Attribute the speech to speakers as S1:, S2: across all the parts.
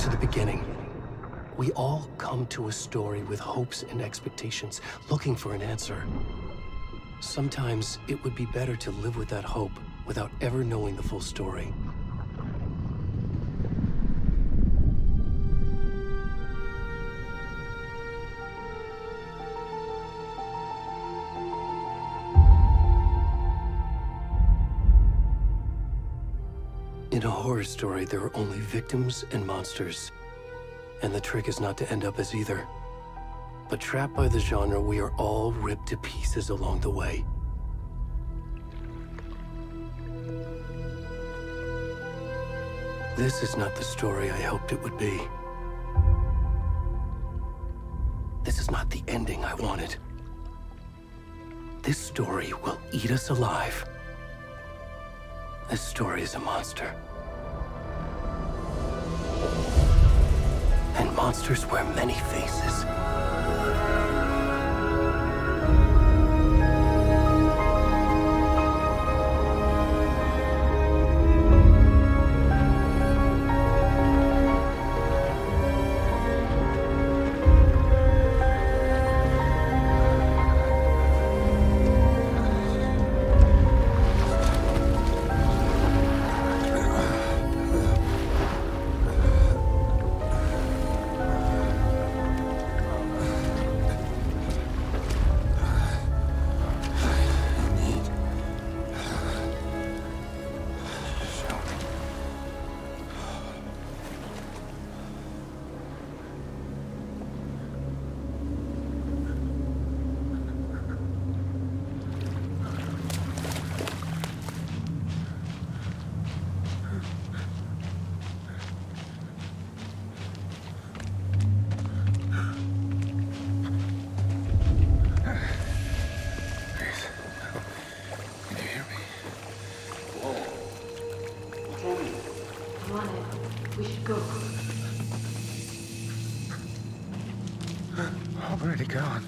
S1: to the beginning. We all come to a story with hopes and expectations, looking for an answer. Sometimes it would be better to live with that hope without ever knowing the full story. In a horror story, there are only victims and monsters. And the trick is not to end up as either. But trapped by the genre, we are all ripped to pieces along the way. This is not the story I hoped it would be. This is not the ending I wanted. This story will eat us alive. This story is a monster. And monsters wear many faces.
S2: We should go.
S3: Already gone.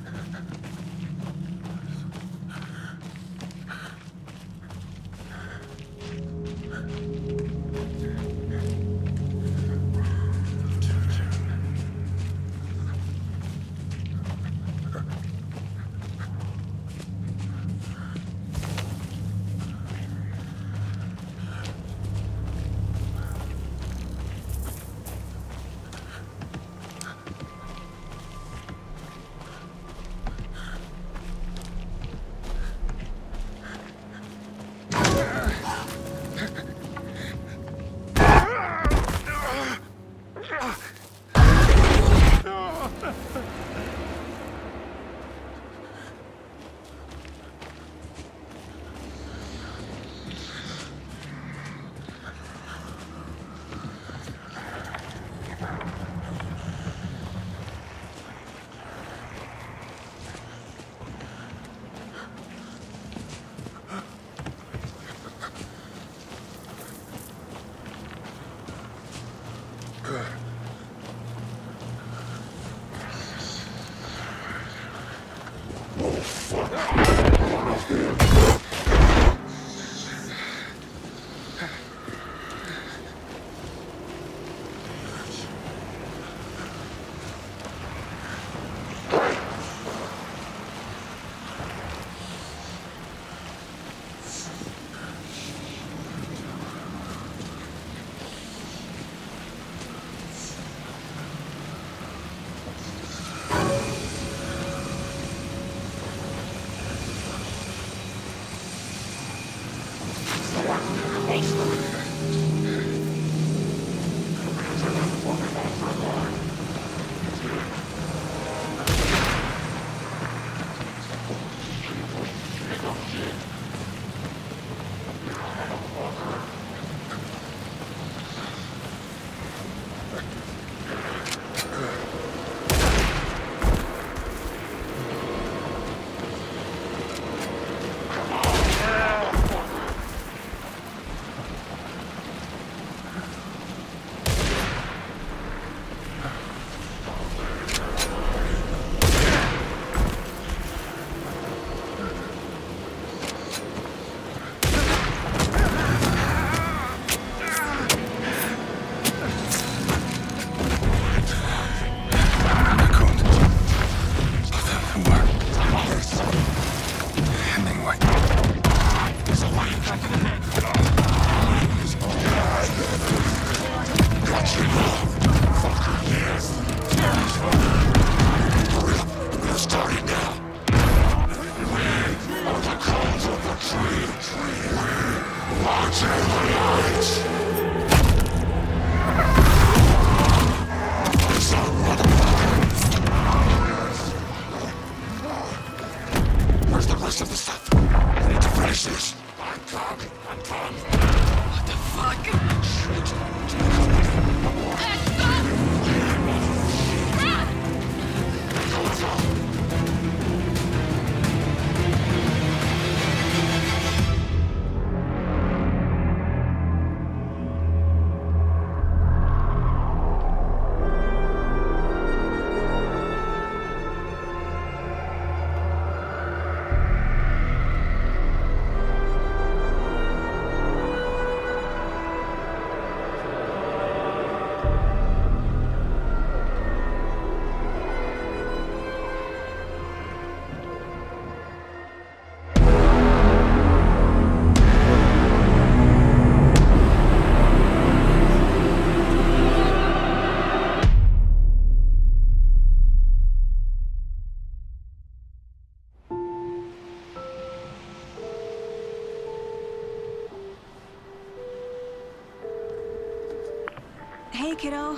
S2: Hey, kiddo.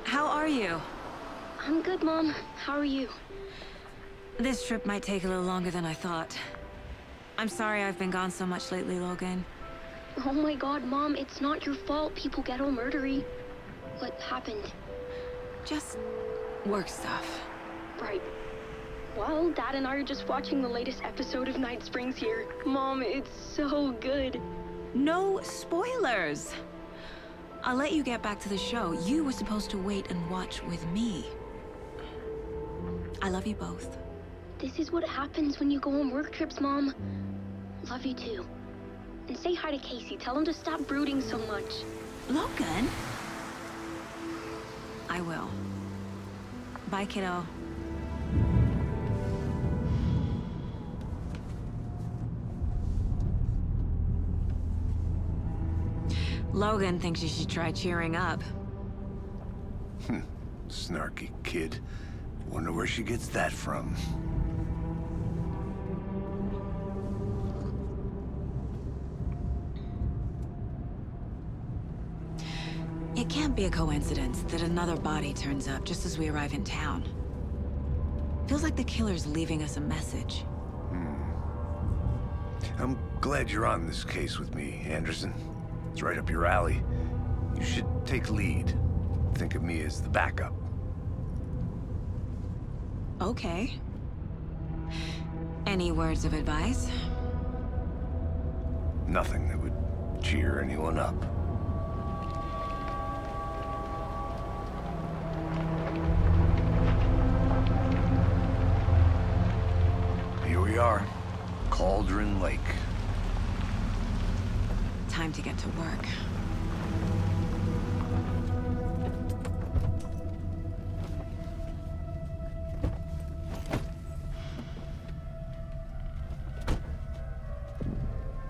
S2: How are you?
S3: I'm good, Mom. How are you?
S2: This trip might take a little longer than I thought. I'm sorry I've been gone so much lately, Logan.
S3: Oh my god, Mom, it's not your fault people get all murdery. What happened?
S2: Just work stuff.
S3: Right. Well, Dad and I are just watching the latest episode of Night Springs here. Mom, it's so good.
S2: No spoilers! I'll let you get back to the show. You were supposed to wait and watch with me. I love you both.
S3: This is what happens when you go on work trips, Mom. Love you too. And say hi to Casey. Tell him to stop brooding so much.
S2: Logan? I will. Bye, kiddo. Logan thinks you should try cheering up.
S4: Snarky kid. Wonder where she gets that from.
S2: It can't be a coincidence that another body turns up just as we arrive in town. Feels like the killer's leaving us a message.
S4: I'm glad you're on this case with me, Anderson. It's right up your alley. You should take lead. Think of me as the backup.
S2: Okay. Any words of advice?
S4: Nothing that would cheer anyone up. Here we are. Caldera Lake.
S2: Time to get to work.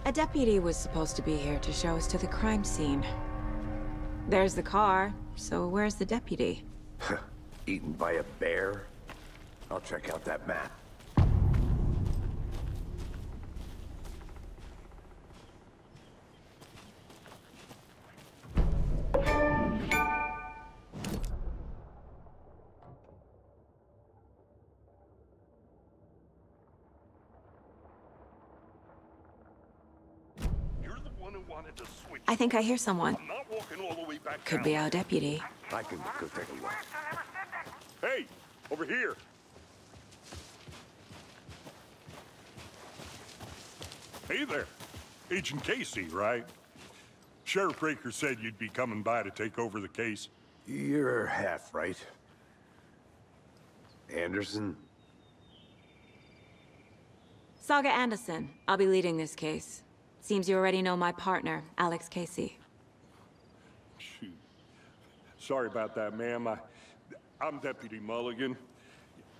S2: A deputy was supposed to be here to show us to the crime scene. There's the car, so where's the deputy?
S4: Eaten by a bear? I'll check out that map.
S2: I think I hear someone.
S5: I'm not walking all the way back
S2: Could
S5: down.
S2: be our deputy.
S4: I can go take a look.
S5: Hey, over here. Hey there. Agent Casey, right? Sheriff Breaker said you'd be coming by to take over the case.
S4: You're half right. Anderson?
S2: Saga Anderson. I'll be leading this case. Seems you already know my partner, Alex Casey.
S5: Shoot. Sorry about that, ma'am. I'm Deputy Mulligan.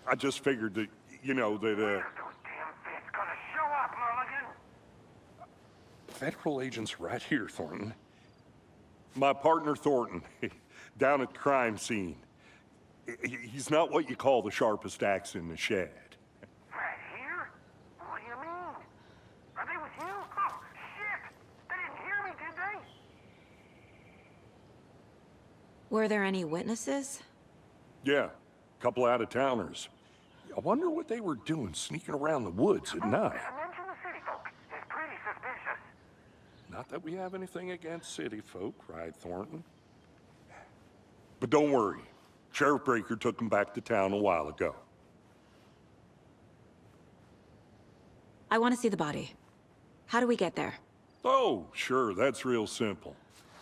S5: I just figured that, you know, that,
S6: Those damn fists gonna show up, Mulligan.
S5: Federal agent's right here, Thornton. My partner, Thornton, down at the crime scene. He's not what you call the sharpest axe in the shed.
S6: Right here? What do you mean? Are they with you? Oh, shit! They didn't hear me, did they?
S2: Were there any witnesses?
S5: Yeah, a couple out-of-towners. I wonder what they were doing sneaking around the woods at night.
S6: Mention the city folk. It's pretty suspicious.
S5: Not that we have anything against city folk, right, Thornton? But don't worry. Sheriff Breaker took them back to town a while ago.
S2: I want to see the body. How do we get there?
S5: Oh, sure, that's real simple.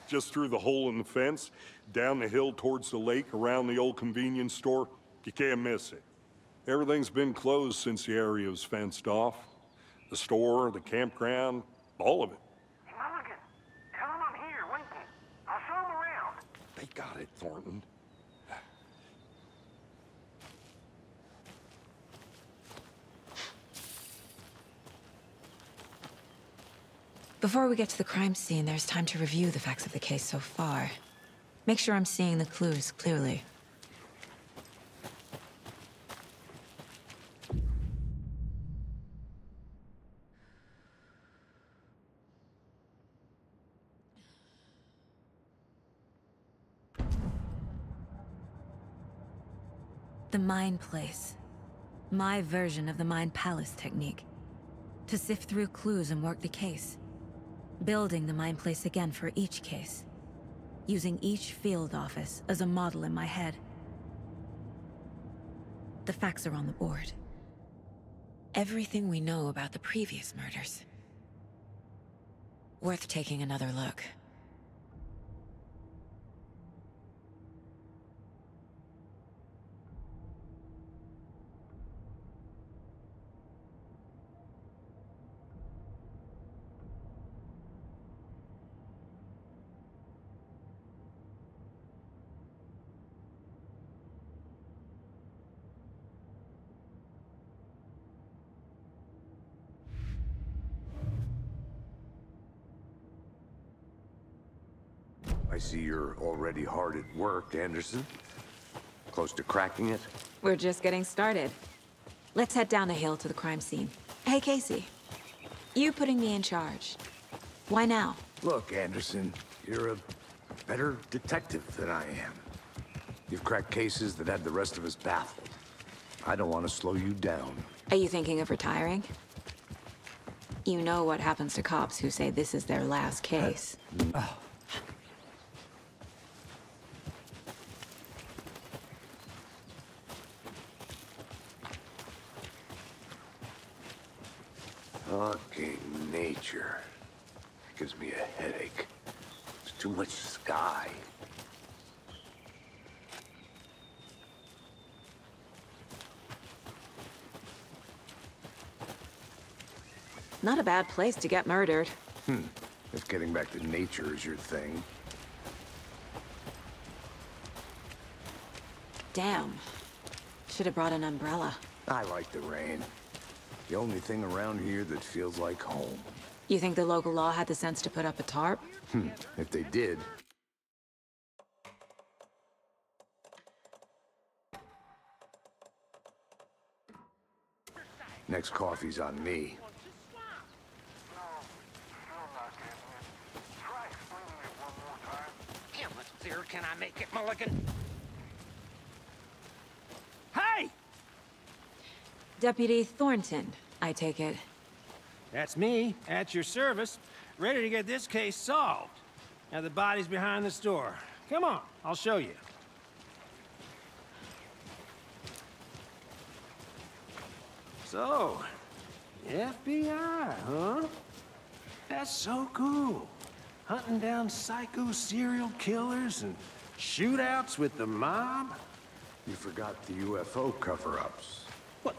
S5: Just through the hole in the fence, down the hill towards the lake, around the old convenience store. You can't miss it. Everything's been closed since the area was fenced off. The store, the campground, all of it.
S6: Hey, Mulligan, tell them I'm here, waiting. I'll show them around.
S5: They got it, Thornton.
S2: Before we get to the crime scene, there's time to review the facts of the case so far. Make sure I'm seeing the clues clearly. The Mind Place. My version of the Mind Palace technique. To sift through clues and work the case. Building the Mind Place again for each case. Using each field office as a model in my head. The facts are on the board. Everything we know about the previous murders. Worth taking another look.
S4: I see you're already hard at work, Anderson. Close to cracking it?
S2: We're just getting started. Let's head down a hill to the crime scene. Hey, Casey. You putting me in charge. Why now?
S4: Look, Anderson, you're a better detective than I am. You've cracked cases that had the rest of us baffled. I don't want to slow you down.
S2: Are you thinking of retiring? You know what happens to cops who say this is their last case.
S4: Fucking nature. Gives me a headache. There's too much sky.
S2: Not a bad place to get murdered.
S4: If getting back to nature is your thing.
S2: Damn. Should have brought an umbrella.
S4: I like the rain. The only thing around here that feels like home.
S2: You think the local law had the sense to put up a tarp?
S4: If they did. Next coffee's on me.
S6: How much clearer can I make it, Mulligan? Hey!
S2: Deputy Thornton, I take it.
S7: That's me, at your service, ready to get this case solved. Now the body's behind the store. Come on, I'll show you. So, the FBI, huh? That's so cool. Hunting down psycho serial killers and shootouts with the mob?
S4: You forgot the UFO cover-ups.
S7: What?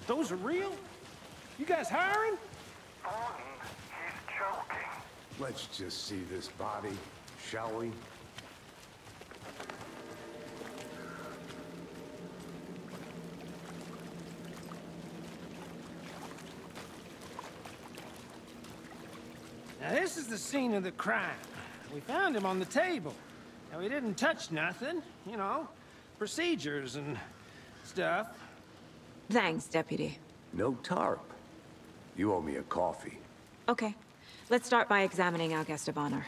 S7: Those are real? You guys hiring?
S6: He's joking.
S4: Let's just see this body, shall we?
S7: Now this is the scene of the crime. We found him on the table. Now he didn't touch nothing, you know, procedures and stuff.
S2: Thanks, Deputy.
S4: No tarp. You owe me a coffee.
S2: Okay, let's start by examining our guest of honor.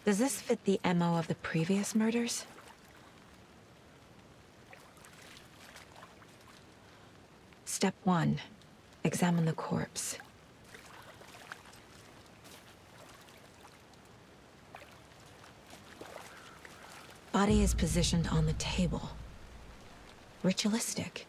S2: Does this fit the MO of the previous murders? Step 1. Examine the corpse. Body is positioned on the table. Ritualistic.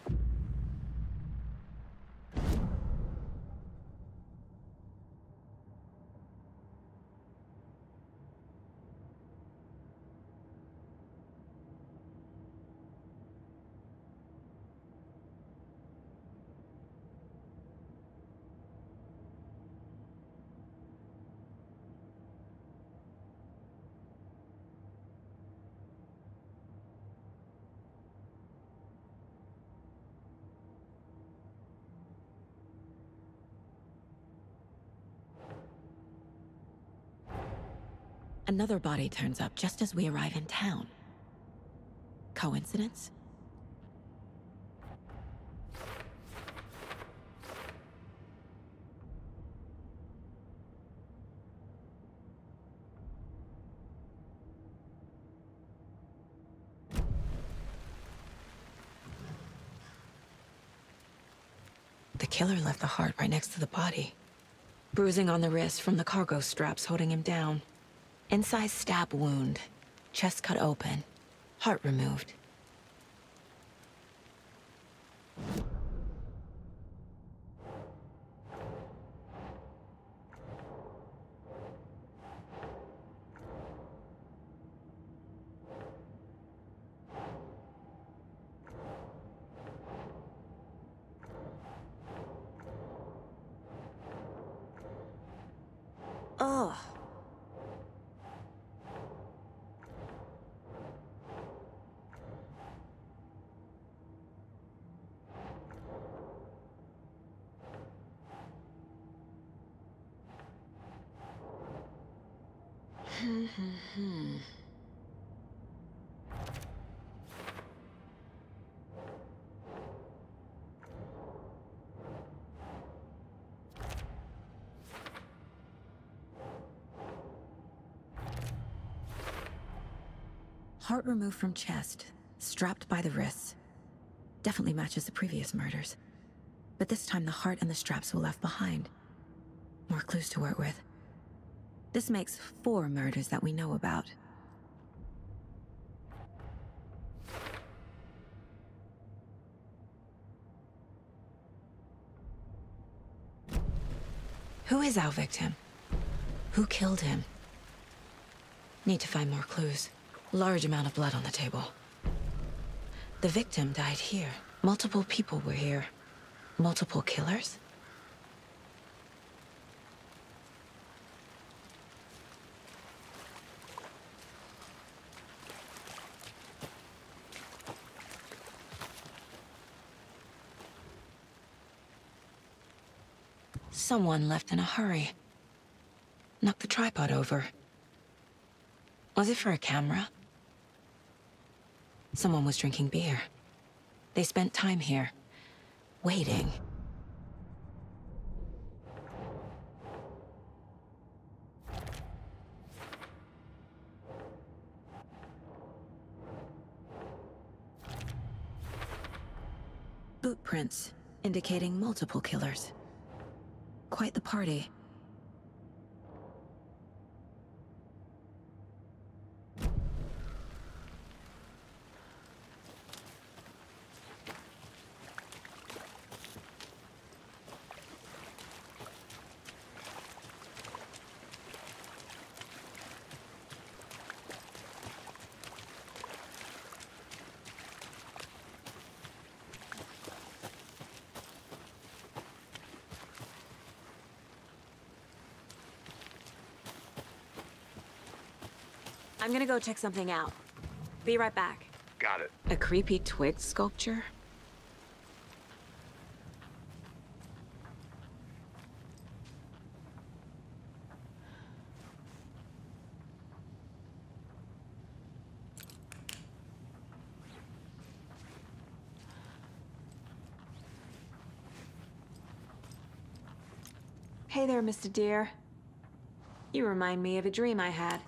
S2: Another body turns up just as we arrive in town. Coincidence? killer left the heart right next to the body. Bruising on the wrist from the cargo straps holding him down. Incised stab wound. Chest cut open. Heart removed. Ugh. Heart removed from chest, strapped by the wrists. Definitely matches the previous murders. But this time the heart and the straps were left behind. More clues to work with. This makes 4 murders that we know about. Who is our victim? Who killed him? Need to find more clues. Large amount of blood on the table. The victim died here. Multiple people were here. Multiple killers? Someone left in a hurry. Knocked the tripod over. Was it for a camera? Someone was drinking beer. They spent time here, waiting. Boot prints, indicating multiple killers. Quite the party. I'm gonna go check something out. Be right back.
S4: Got it.
S2: A creepy twig sculpture? Hey there, Mr. Deer. You remind me of a dream I had.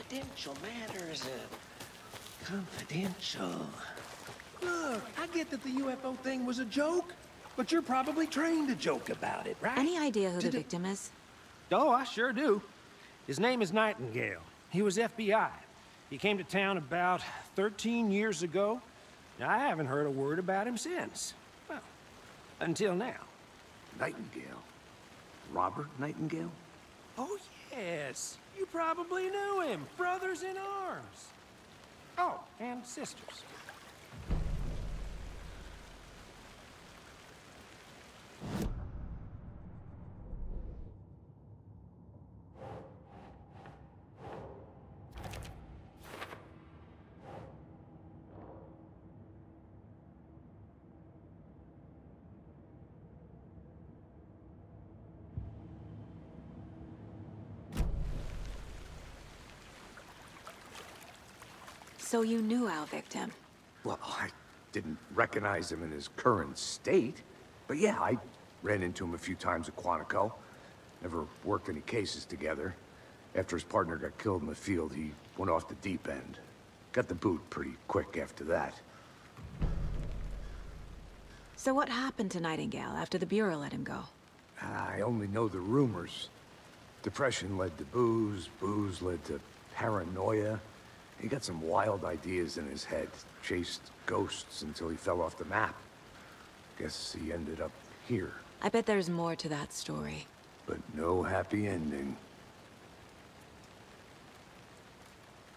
S7: Confidential matters, confidential. Look, I get that the UFO thing was a joke, but you're probably trained to joke about it, right?
S2: Any idea who the victim is?
S7: Oh, I sure do. His name is Nightingale. He was FBI. He came to town about 13 years ago. I haven't heard a word about him since. Well, until now.
S4: Nightingale? Robert Nightingale?
S7: Oh, yes. You probably knew him. Brothers in arms. Oh, and sisters.
S2: So you knew our victim?
S4: Well, I didn't recognize him in his current state. But yeah, I ran into him a few times at Quantico. Never worked any cases together. After his partner got killed in the field, he went off the deep end. Got the boot pretty quick after that.
S2: So what happened to Nightingale after the Bureau let him go?
S4: I only know the rumors. Depression led to booze, booze led to paranoia. He got some wild ideas in his head, chased ghosts until he fell off the map. Guess he ended up here.
S2: I bet there's more to that story.
S4: But no happy ending.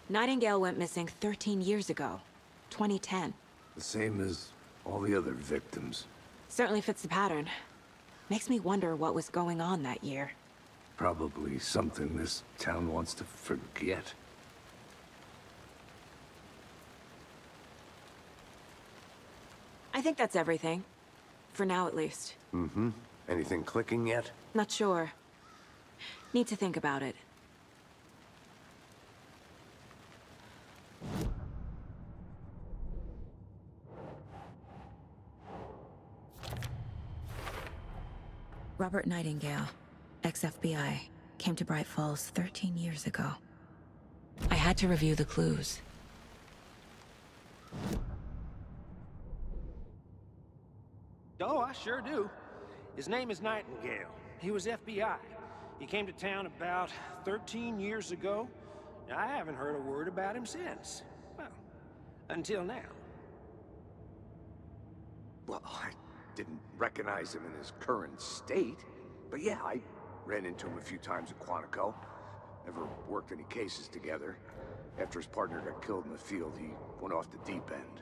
S2: Nightingale went missing 13 years ago, 2010.
S4: The same as all the other victims.
S2: Certainly fits the pattern. Makes me wonder what was going on that year.
S4: Probably something this town wants to forget.
S2: I think that's everything. For now, at least.
S4: Mm-hmm. Anything clicking yet?
S2: Not sure. Need to think about it. Robert Nightingale, ex-FBI, came to Bright Falls 13 years ago. I had to review the clues.
S7: Oh, I sure do. His name is Nightingale. He was FBI. He came to town about 13 years ago. I haven't heard a word about him since. Well, until now.
S4: Well, I didn't recognize him in his current state. But yeah, I ran into him a few times at Quantico. Never worked any cases together. After his partner got killed in the field, he went off the deep end.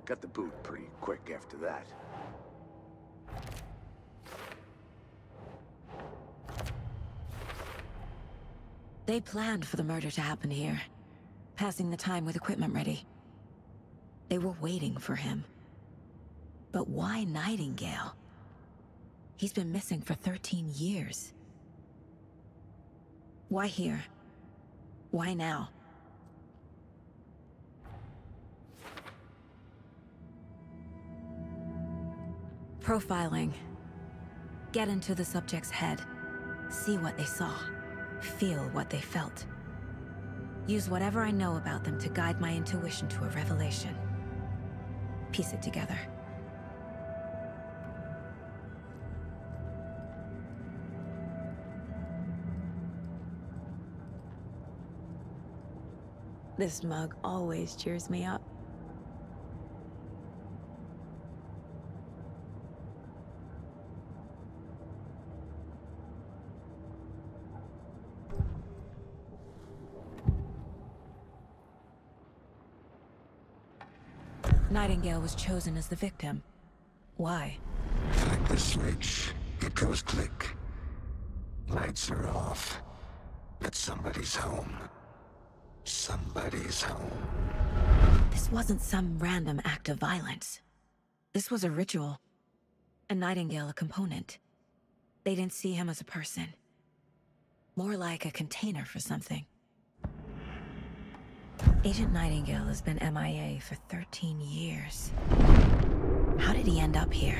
S4: Got the boot pretty quick after that.
S2: They planned for the murder to happen here, passing the time with equipment ready. They were waiting for him. But why Nightingale? He's been missing for 13 years. Why here? Why now? Profiling. Get into the subject's head. See what they saw. Feel what they felt. Use whatever I know about them to guide my intuition to a revelation. Piece it together. This mug always cheers me up. Nightingale was chosen as the victim. Why?
S8: Flick the switch, it goes click. Lights are off. But somebody's home. Somebody's home.
S2: This wasn't some random act of violence. This was a ritual. And Nightingale a component. They didn't see him as a person. More like a container for something. Agent Nightingale has been MIA for 13 years. How did he end up here?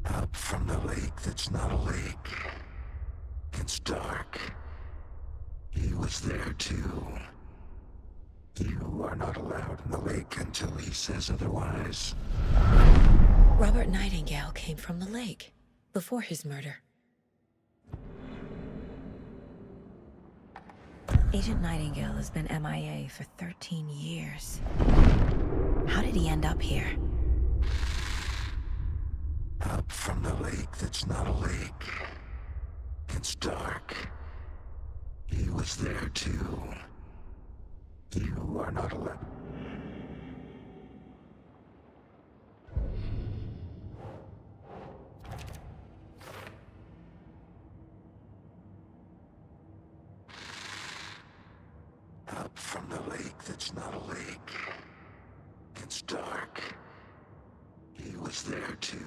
S8: Up from the lake that's not a lake. It's dark. He was there too. You are not allowed in the lake until he says otherwise.
S2: Robert Nightingale came from the lake, before his murder. Agent Nightingale has been MIA for 13 years. How did he end up here?
S8: Up from the lake that's not a lake. It's dark. He was there too. You are not allowed. Up from the lake that's not a lake. It's dark. He was there too.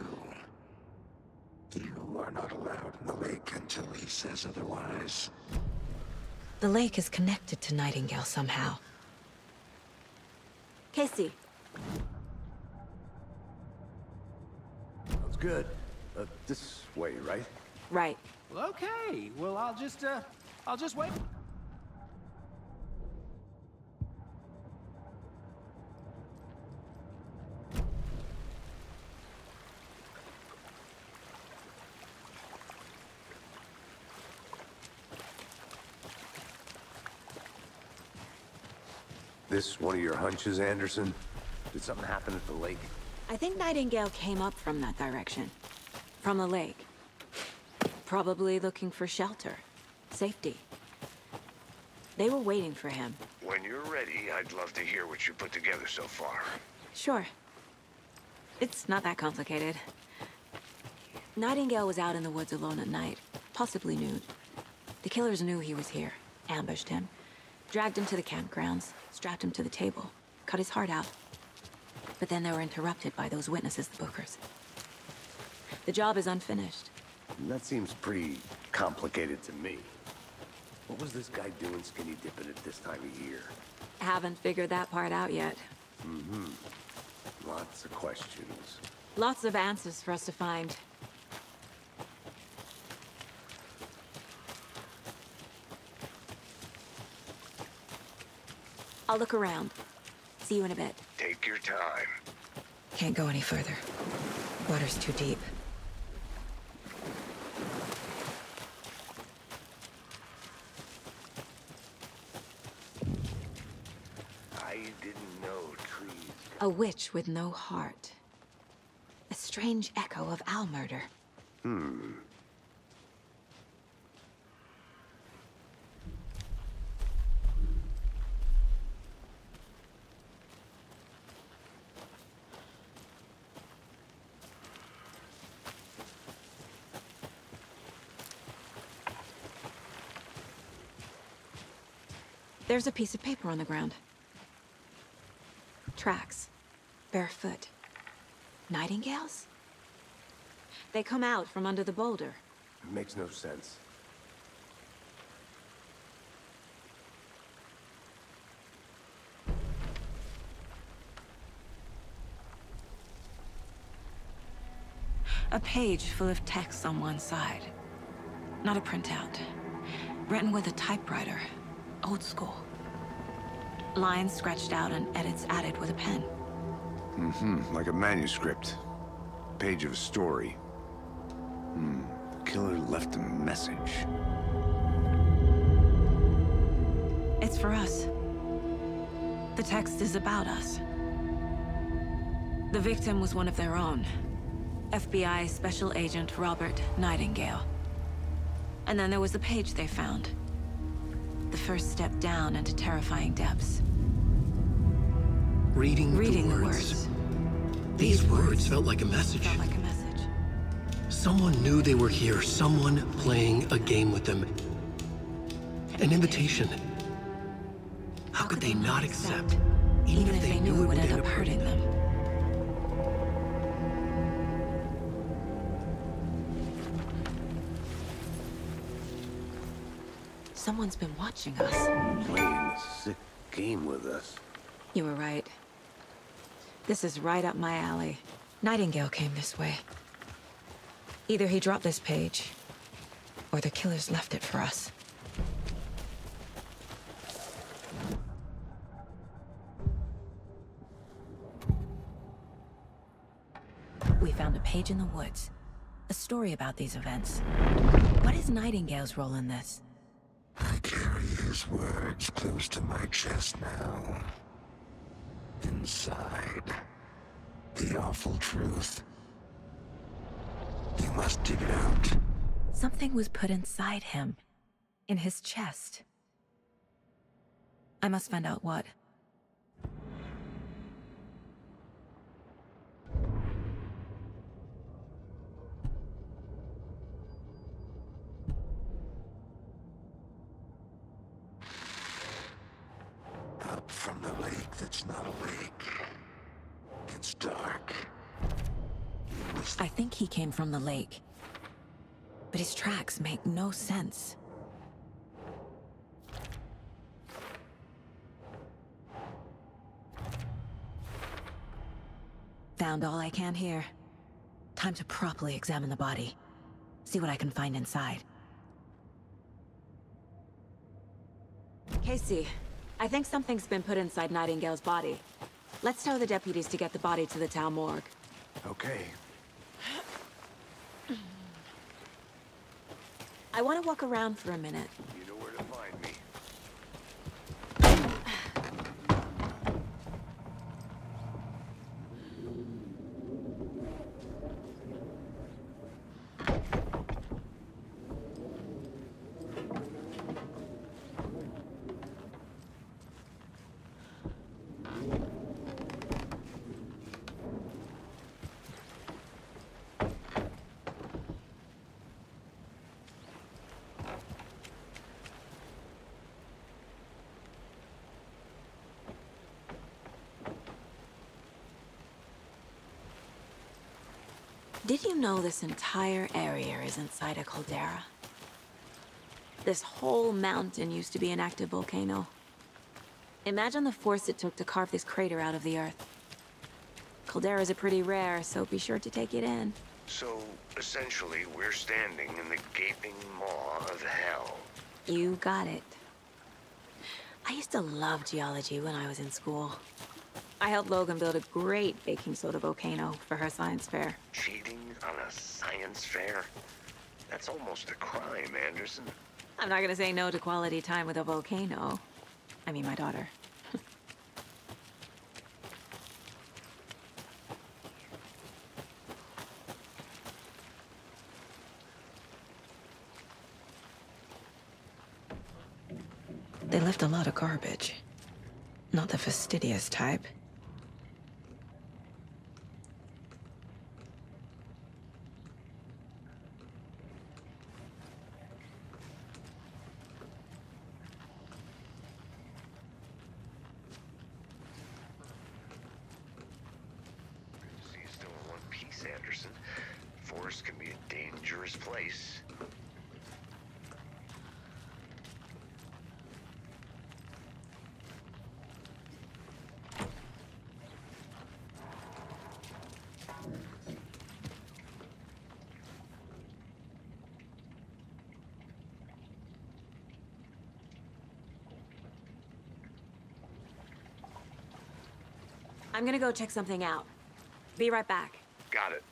S8: You are not allowed in the lake until he says otherwise.
S2: The lake is connected to Nightingale somehow. Casey.
S4: Sounds good. This way, right?
S2: Right.
S7: Well, okay. Well, I'll just wait.
S4: This one of your hunches, Anderson? Did something happen at the lake?
S2: I think Nightingale came up from that direction. From the lake. Probably looking for shelter. Safety. They were waiting for him.
S8: When you're ready, I'd love to hear what you put together so far.
S2: Sure. It's not that complicated. Nightingale was out in the woods alone at night, possibly nude. The killers knew he was here, ambushed him, dragged him to the campgrounds, strapped him to the table, cut his heart out. But then they were interrupted by those witnesses, the Bookers. The job is unfinished.
S4: That seems pretty complicated to me. What was this guy doing skinny dipping at this time of year?
S2: Haven't figured that part out yet.
S4: Lots of questions.
S2: Lots of answers for us to find. I'll look around. See you in a bit.
S8: Take your time.
S2: Can't go any further. Water's too deep.
S8: I didn't know trees.
S2: A witch with no heart. A strange echo of owl murder. There's a piece of paper on the ground. Tracks. Barefoot. Nightingales? They come out from under the boulder.
S4: It makes no sense.
S2: A page full of text on one side. Not a printout. Written with a typewriter. Old school. Lines scratched out and edits added with a pen.
S4: Like a manuscript. Page of a story. The killer left a message.
S2: It's for us. The text is about us. The victim was one of their own. FBI Special Agent Robert Nightingale. And then there was the page they found. The first step down into terrifying depths.
S1: Reading the words. These words felt like a message.
S2: Felt like a message.
S1: Someone knew they were here. Someone playing a game with them. An invitation. How could they not accept?
S2: Even if they knew it would end up hurting them. Someone's been watching us.
S4: Playing a sick game with us.
S2: You were right. This is right up my alley. Nightingale came this way. Either he dropped this page, or the killers left it for us. We found a page in the woods. A story about these events. What is Nightingale's role in this?
S8: I carry you. his words close to my chest now. Inside, the awful truth. You must dig it out.
S2: Something was put inside him. In his chest. I must find out what.
S8: Up from the lake that's not a lake. It's dark.
S2: I think he came from the lake. But his tracks make no sense. Found all I can here. Time to properly examine the body. See what I can find inside. Casey, I think something's been put inside Nightingale's body. Let's tell the deputies to get the body to the town morgue.
S4: Okay.
S2: I want to walk around for a minute.
S4: You know where to find me.
S2: Did you know this entire area is inside a caldera? This whole mountain used to be an active volcano. Imagine the force it took to carve this crater out of the earth. Calderas are pretty rare, so be sure to take it in.
S9: So, essentially, we're standing in the gaping maw of hell.
S2: You got it. I used to love geology when I was in school. I helped Logan build a great baking soda volcano for her science fair.
S9: Cheating on a science fair? That's almost a crime, Anderson.
S2: I'm not gonna say no to quality time with a volcano. I mean, my daughter. They left a lot of garbage. Not the fastidious type.
S9: See, still in one piece, Anderson. Forest can be a dangerous place.
S2: I'm gonna go check something out. Be right back.
S9: Got it.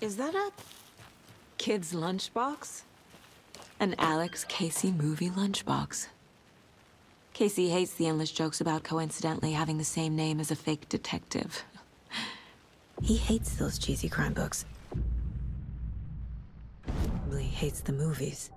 S2: Is that a kid's lunchbox? An Alex Casey movie lunchbox. Casey hates the endless jokes about coincidentally having the same name as a fake detective. He hates those cheesy crime books. Probably hates the movies.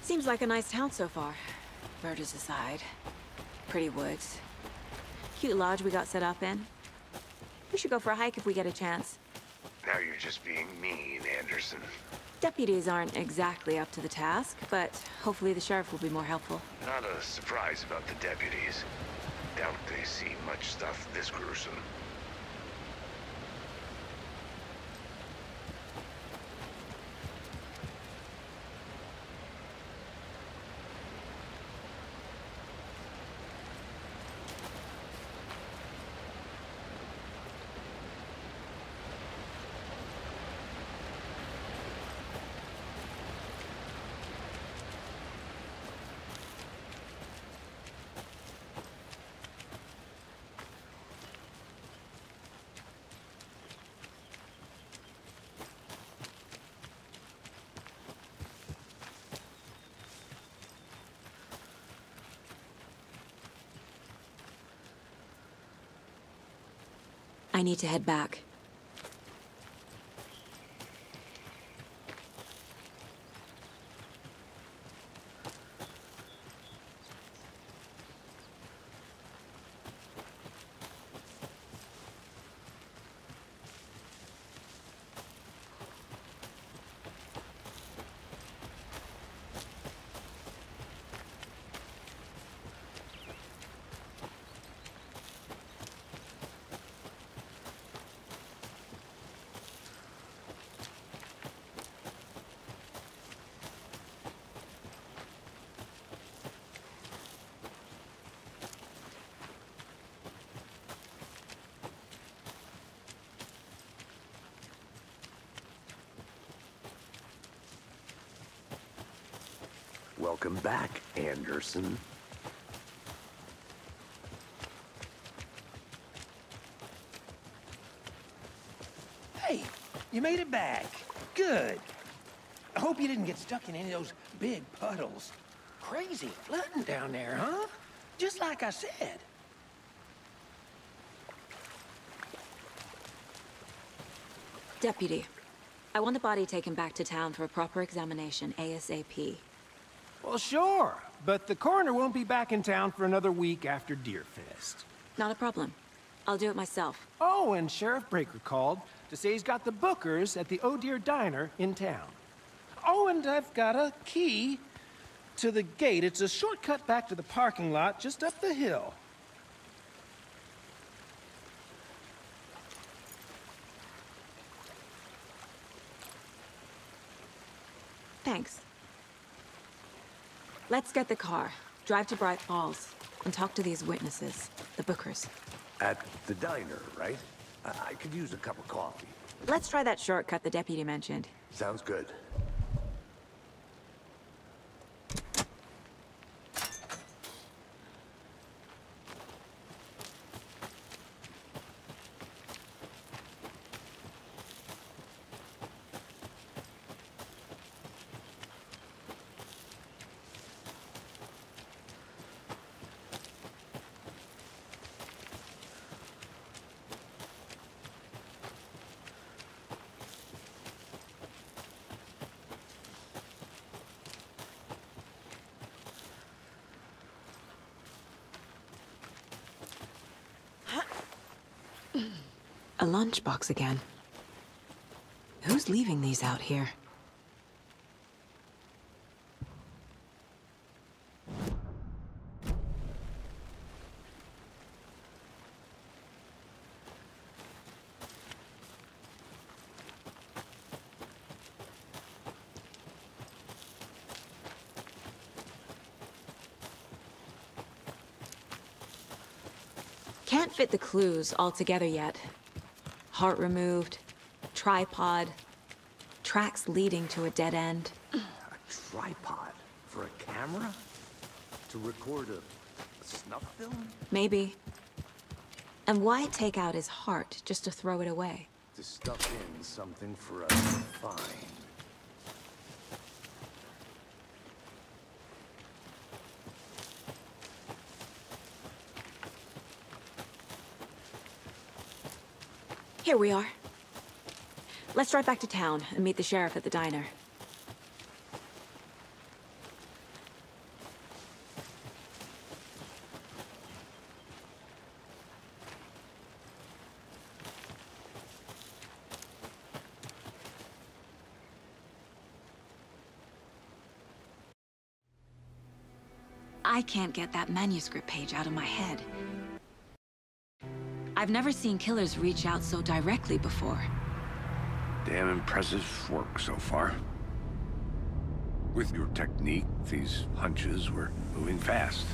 S2: Seems like a nice town so far. Murders aside. Pretty woods. Cute lodge we got set up in. We should go for a hike if we get a chance.
S9: Now you're just being mean, Anderson.
S2: Deputies aren't exactly up to the task, but hopefully the sheriff will be more helpful.
S9: Not a surprise about the deputies. Doubt they see much stuff this gruesome.
S2: I need to head back.
S4: Welcome back, Anderson.
S7: Hey, you made it back. Good. I hope you didn't get stuck in any of those big puddles. Crazy flooding down there, huh? Just like I said.
S2: Deputy, I want the body taken back to town for a proper examination ASAP.
S7: Well, sure, but the coroner won't be back in town for another week after Deerfest.
S2: Not a problem. I'll do it myself.
S7: Oh, and Sheriff Breaker called to say he's got the Bookers at the Oh Dear Diner in town. Oh, and I've got a key to the gate. It's a shortcut back to the parking lot just up the hill.
S2: Thanks. Let's get the car, drive to Bright Falls, and talk to these witnesses, the Bookers.
S4: At the diner, right? I could use a cup of coffee.
S2: Let's try that shortcut the deputy mentioned.
S4: Sounds good.
S2: A lunchbox again. Who's leaving these out here? Can't fit the clues all together yet. Heart removed, tripod, tracks leading to a dead end.
S4: A tripod? For a camera? To record a snuff film?
S2: Maybe. And why take out his heart just to throw it away?
S4: To stuff in something for us to find.
S2: Here we are. Let's drive back to town and meet the sheriff at the diner. I can't get that manuscript page out of my head. I've never seen killers reach out so directly before.
S4: Damn impressive work so far. With your technique, these hunches were moving fast.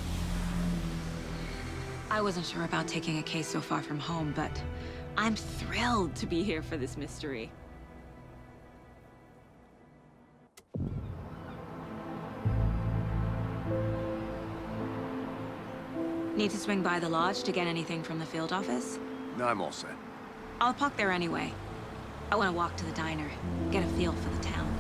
S2: I wasn't sure about taking a case so far from home, but I'm thrilled to be here for this mystery. Need to swing by the lodge to get anything from the field office?
S4: No, I'm all set.
S2: I'll park there anyway. I want to walk to the diner, get a feel for the town.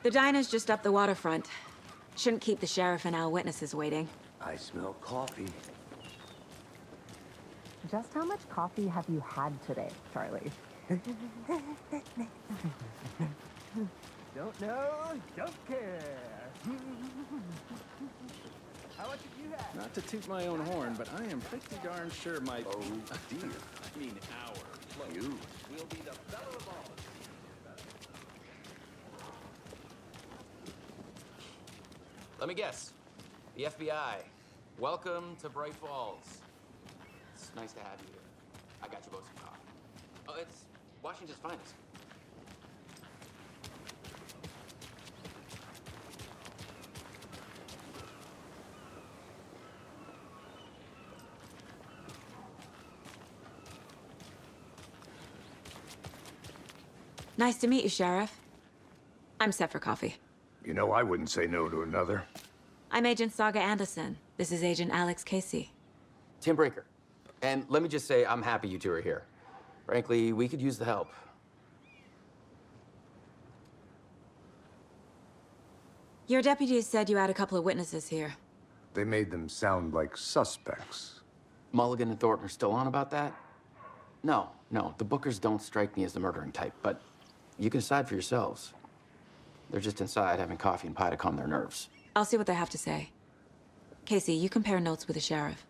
S2: The diner's just up the waterfront. Shouldn't keep the sheriff and our witnesses waiting.
S4: I smell coffee.
S10: Just how much coffee have you had today, Charlie?
S11: Don't know, don't care. How much have you had?
S12: Not to toot my own horn, but I am pretty darn sure my...
S4: Oh, dear.
S12: I mean, our clothes
S4: You.
S12: will be the better of all.
S13: Let me guess. The FBI. Welcome to Bright Falls. It's nice to have you here. I got you both some coffee. Oh, it's Washington's finest.
S2: Nice to meet you, Sheriff. I'm set for coffee.
S4: You know, I wouldn't say no to another.
S2: I'm Agent Saga Anderson. This is Agent Alex Casey.
S13: Tim Breaker. And let me just say, I'm happy you two are here. Frankly, we could use the help.
S2: Your deputies said you had a couple of witnesses here.
S4: They made them sound like suspects.
S13: Mulligan and Thornton are still on about that? No, the Bookers don't strike me as the murdering type, but you can decide for yourselves. They're just inside having coffee and pie to calm their nerves.
S2: I'll see what they have to say. Casey, you compare notes with the sheriff.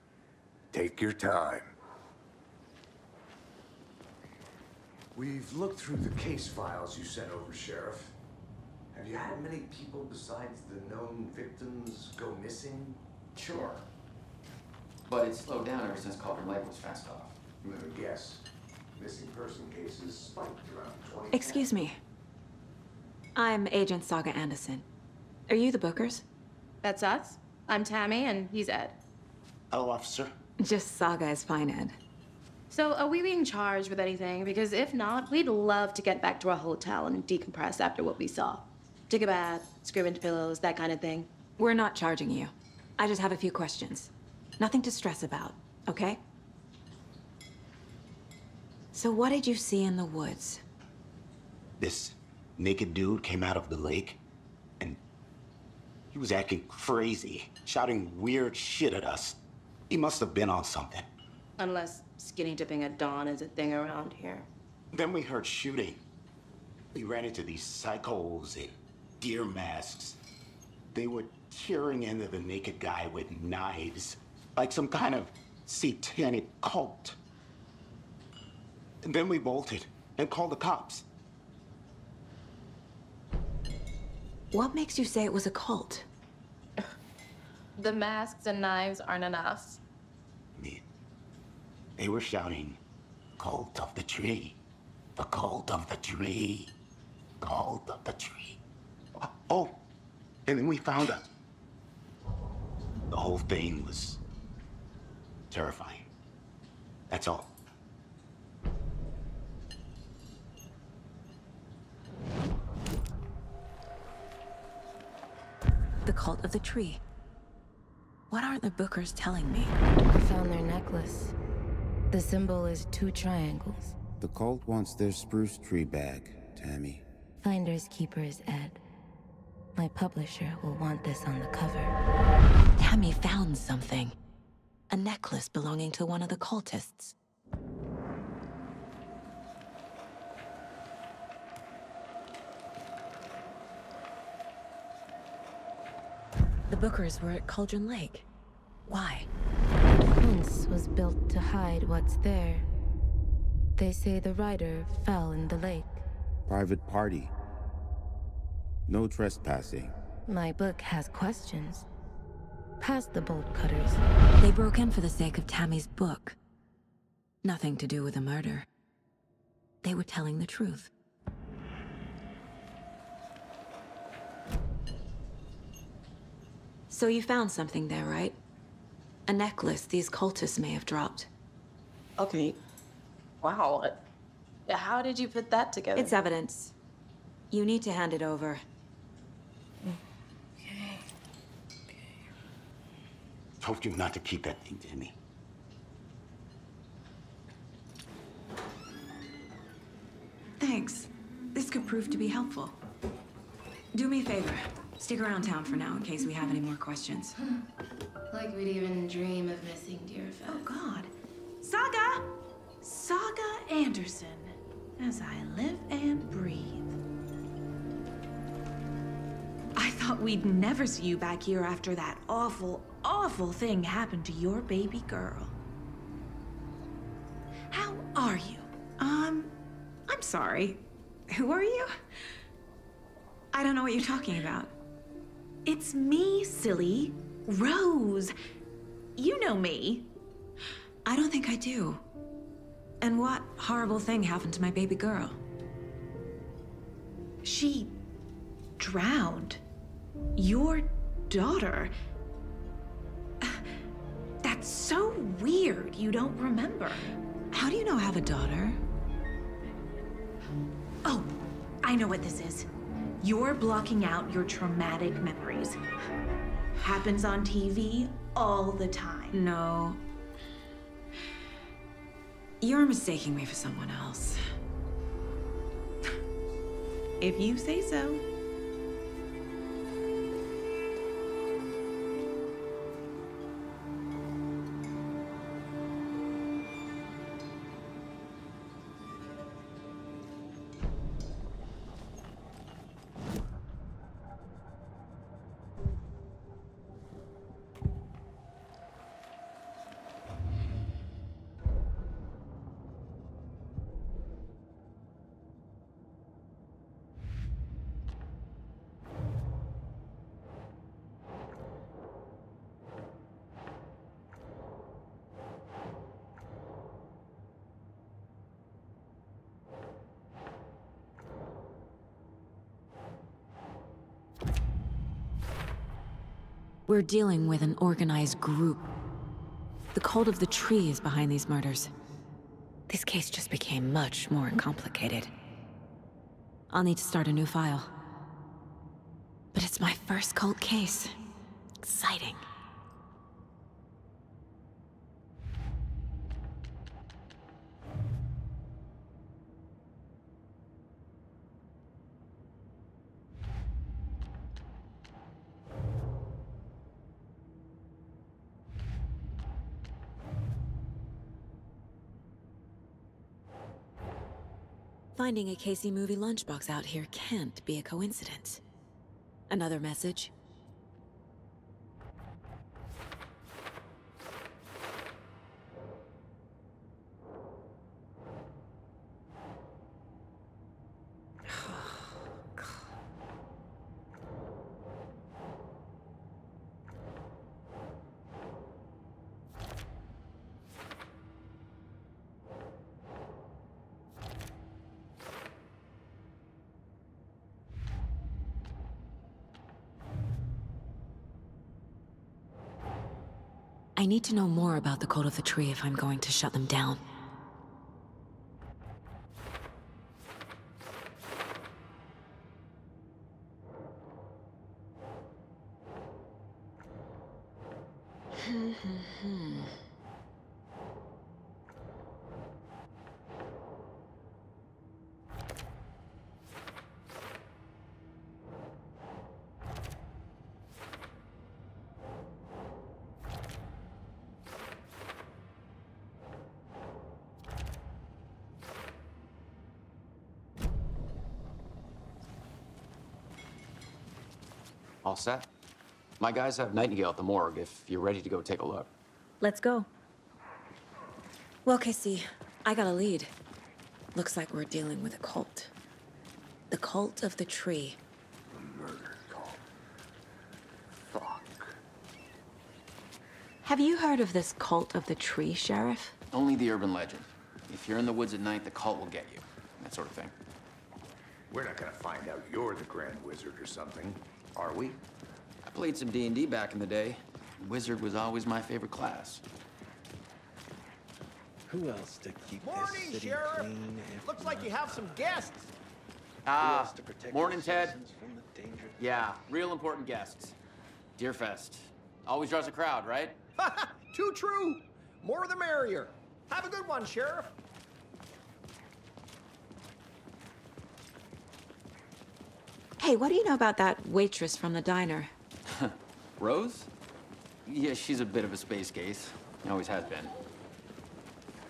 S4: Take your time. We've looked through the case files you sent over, Sheriff. Have you had many people besides the known victims go missing?
S13: Sure. But it's slowed down ever since Caldera Lake was fenced off.
S4: Let me guess. Missing person cases spiked around 20.
S2: Excuse me. I'm Agent Saga Anderson. Are you the Bookers?
S14: That's us. I'm Tammy, and he's Ed.
S15: Hello, officer.
S2: Just Saga is fine, Ed.
S14: So, are we being charged with anything? Because if not, we'd love to get back to our hotel and decompress after what we saw. Take a bath, scream into pillows, that kind of thing.
S2: We're not charging you. I just have a few questions. Nothing to stress about, okay? So what did you see in the woods?
S15: This naked dude came out of the lake, and he was acting crazy, shouting weird shit at us. He must have been on something.
S14: Unless skinny dipping at dawn is a thing around here.
S15: Then we heard shooting. We ran into these psychos in deer masks. They were tearing into the naked guy with knives, like some kind of satanic cult. And then we bolted and called the cops.
S2: What makes you say it was a cult?
S14: The masks and knives aren't enough.
S15: They were shouting, "Cult of the tree, the cult of the tree, cult of the tree." Oh, and then we found out. The whole thing was terrifying. That's all.
S2: The cult of the tree. What aren't the Bookers telling me?
S16: I found their necklace. The symbol is 2 triangles.
S17: The cult wants their spruce tree back, Tammy.
S16: Finders keepers, Ed. My publisher will want this on the cover.
S2: Tammy found something. A necklace belonging to one of the cultists. The Bookers were at Cauldron Lake. Why?
S16: The fence was built to hide what's there. They say the rider fell in the lake.
S17: Private party. No trespassing.
S16: My book has questions. Past the bolt cutters.
S2: They broke in for the sake of Tammy's book. Nothing to do with the murder. They were telling the truth. So you found something there, right? A necklace these cultists may have dropped.
S14: Okay. Wow. How did you put that together?
S2: It's evidence. You need to hand it over.
S15: Told you not to keep that thing to me.
S2: Thanks. This could prove to be helpful. Do me a favor. Stick around town for now in case we have any more questions.
S14: Like we'd even dream of missing dear Fez.
S18: Oh, God. Saga! Saga Anderson. As I live and breathe. I thought we'd never see you back here after that awful, awful thing happened to your baby girl. How are you? I'm sorry. Who are you?
S2: I don't know what you're talking about.
S18: It's me, silly. Rose. You know me.
S2: I don't think I do. And what horrible thing happened to my baby girl?
S18: She drowned. Your daughter. That's so weird you don't remember.
S2: How do you know I have a daughter?
S18: Oh, I know what this is. You're blocking out your traumatic memories. Happens on TV all the time.
S2: No. You're mistaking me for someone else.
S18: If you say so.
S2: We're dealing with an organized group. The cult of the tree is behind these murders. This case just became much more complicated. I'll need to start a new file. But it's my first cult case. Exciting. Finding a Casey movie lunchbox out here can't be a coincidence. Another message? I need to know more about the cult of the tree if I'm going to shut them down.
S13: All set? My guys have Nightingale at the morgue if you're ready to go take a look.
S2: Let's go. Well, Casey, I got a lead. Looks like we're dealing with a cult. The cult of the tree.
S4: Murder cult. Fuck.
S2: Have you heard of this cult of the tree, Sheriff?
S13: Only the urban legend. If you're in the woods at night, the cult will get you. That sort of thing.
S4: We're not gonna find out you're the Grand Wizard or something, are we?
S13: I played some D&D back in the day. Wizard was always my favorite class.
S12: Who else to keep
S7: Morning,
S12: this city
S7: Sheriff.
S12: clean? If
S7: Looks like you have some guests.
S13: Ah,
S12: to protect
S13: morning,
S12: the
S13: Ted.
S12: citizens from the danger?
S13: Yeah, real important guests. Deerfest. Always draws a crowd, right?
S7: Too true. More the merrier. Have a good one, Sheriff.
S2: Hey, what do you know about that waitress from the diner?
S13: Rose? Yeah, she's a bit of a space case. Always has been.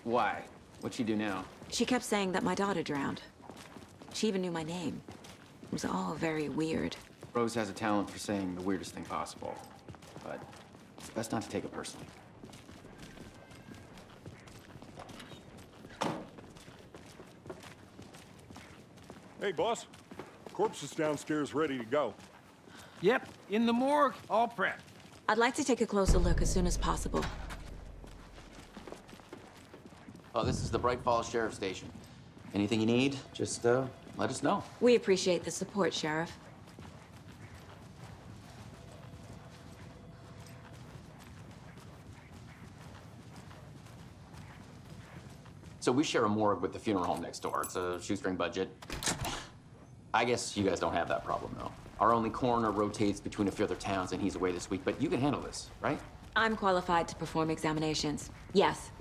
S13: Why? What'd she do now?
S2: She kept saying that my daughter drowned. She even knew my name. It was all very weird.
S13: Rose has a talent for saying the weirdest thing possible. But it's best not to take it personally.
S5: Hey, boss. Corpse is downstairs ready to go.
S7: Yep, in the morgue, all prepped.
S2: I'd like to take a closer look as soon as possible.
S13: Oh, this is the Bright Falls Sheriff Station. Anything you need, just let us know.
S2: We appreciate the support, Sheriff.
S13: So we share a morgue with the funeral home next door. It's a shoestring budget. I guess you guys don't have that problem, though. Our only coroner rotates between a few other towns, and he's away this week, but you can handle this, right?
S2: I'm qualified to perform examinations. Yes.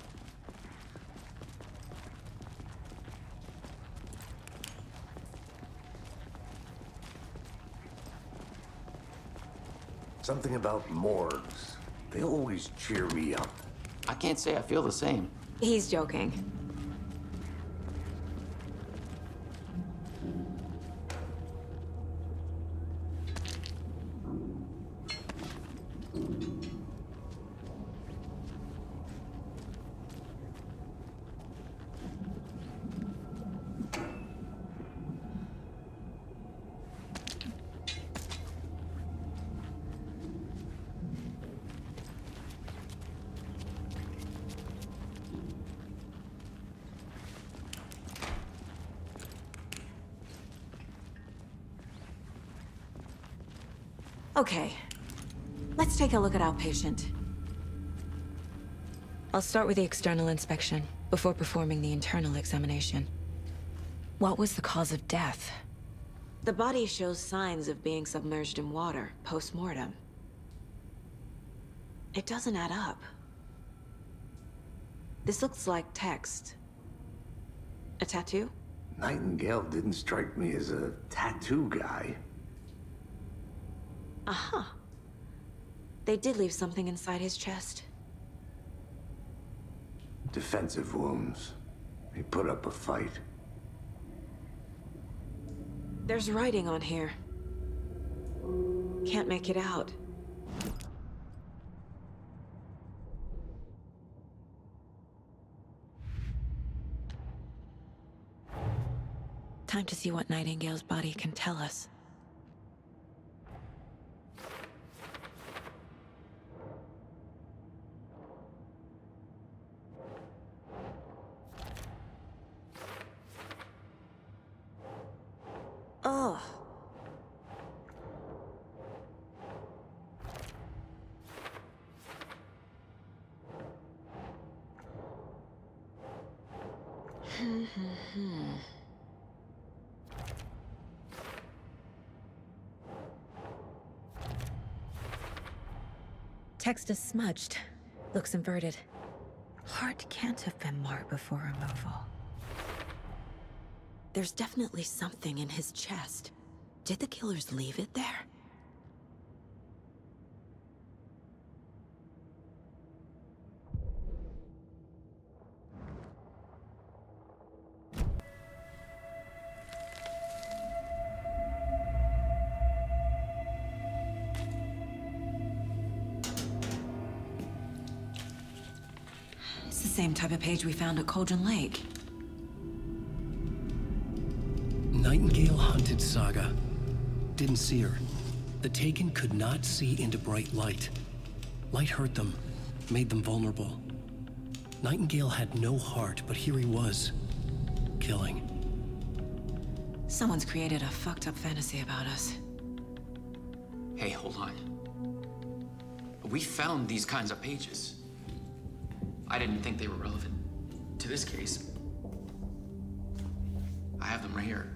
S4: Something about morgues. They always cheer me up.
S13: I can't say I feel the same.
S2: He's joking. Okay, let's take a look at our patient. I'll start with the external inspection before performing the internal examination. What was the cause of death? The body shows signs of being submerged in water post-mortem. It doesn't add up. This looks like text. A tattoo?
S4: Nightingale didn't strike me as a tattoo guy.
S2: Uh-huh. They did leave something inside his chest.
S4: Defensive wounds. He put up a fight.
S2: There's writing on here. Can't make it out. Time to see what Nightingale's body can tell us. Oh. Text is smudged. Looks inverted. Heart can't have been marked before removal. There's definitely something in his chest. Did the killers leave it there? the same type of page we found at Cauldron Lake.
S1: Nightingale hunted Saga. Didn't see her. The Taken could not see into bright light. Light hurt them, made them vulnerable. Nightingale had no heart, but here he was, killing.
S2: Someone's created a fucked up fantasy about us.
S13: Hey, hold on. We found these kinds of pages. I didn't think they were relevant to this case. I have them right here.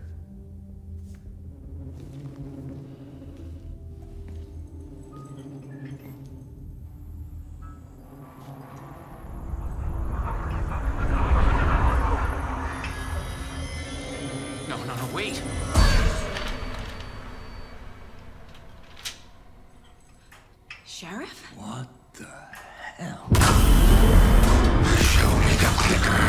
S13: No, wait!
S2: Sheriff?
S8: What the hell?
S15: Show me the clicker.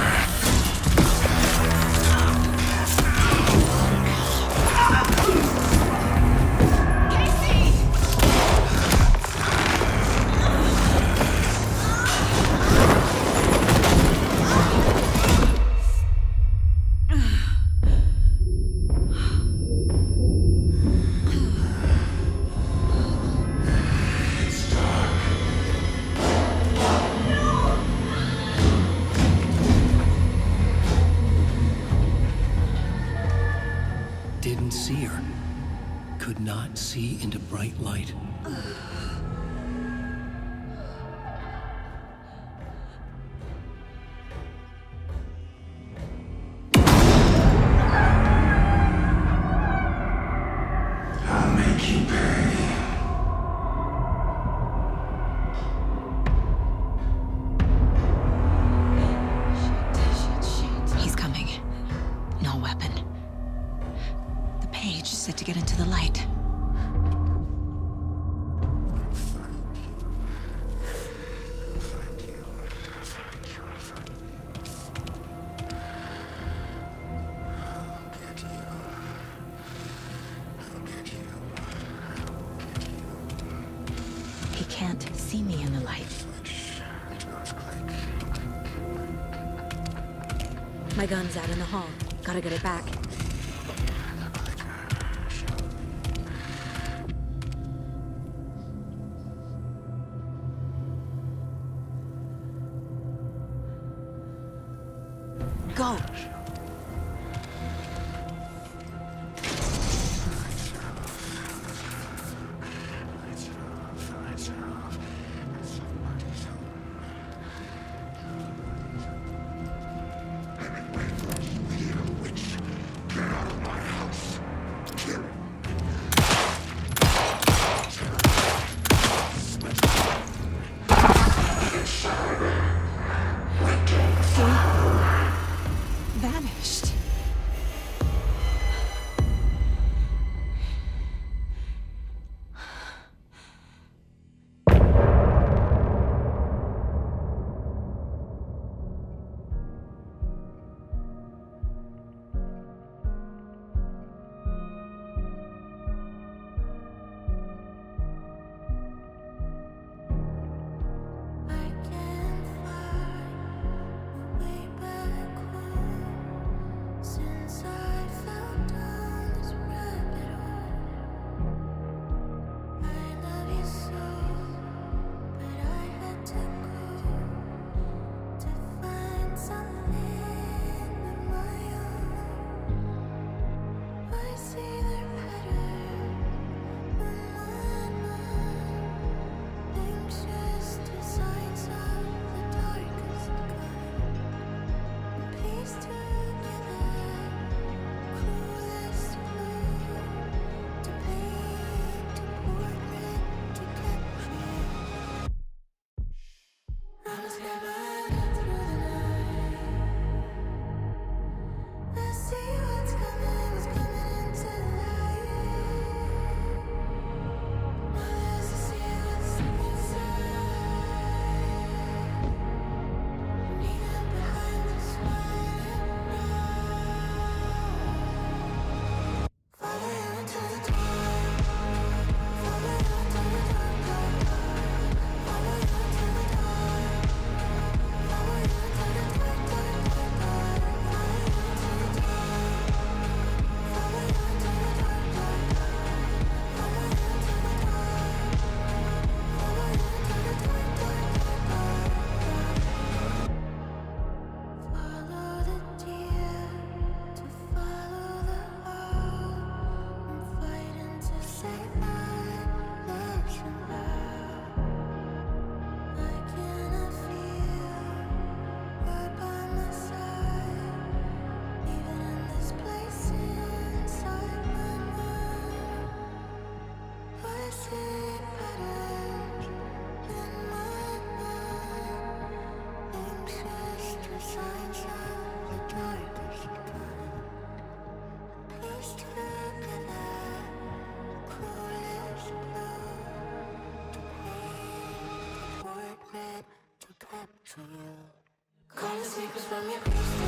S1: Didn't see her. Could not see into bright light.
S8: I'll make you pay.
S2: He's coming. No weapon. The page said to get into the light. He can't see me in the light. My gun's out in the hall. Gotta get it back. Go!
S19: Call the sleepers from your crystal.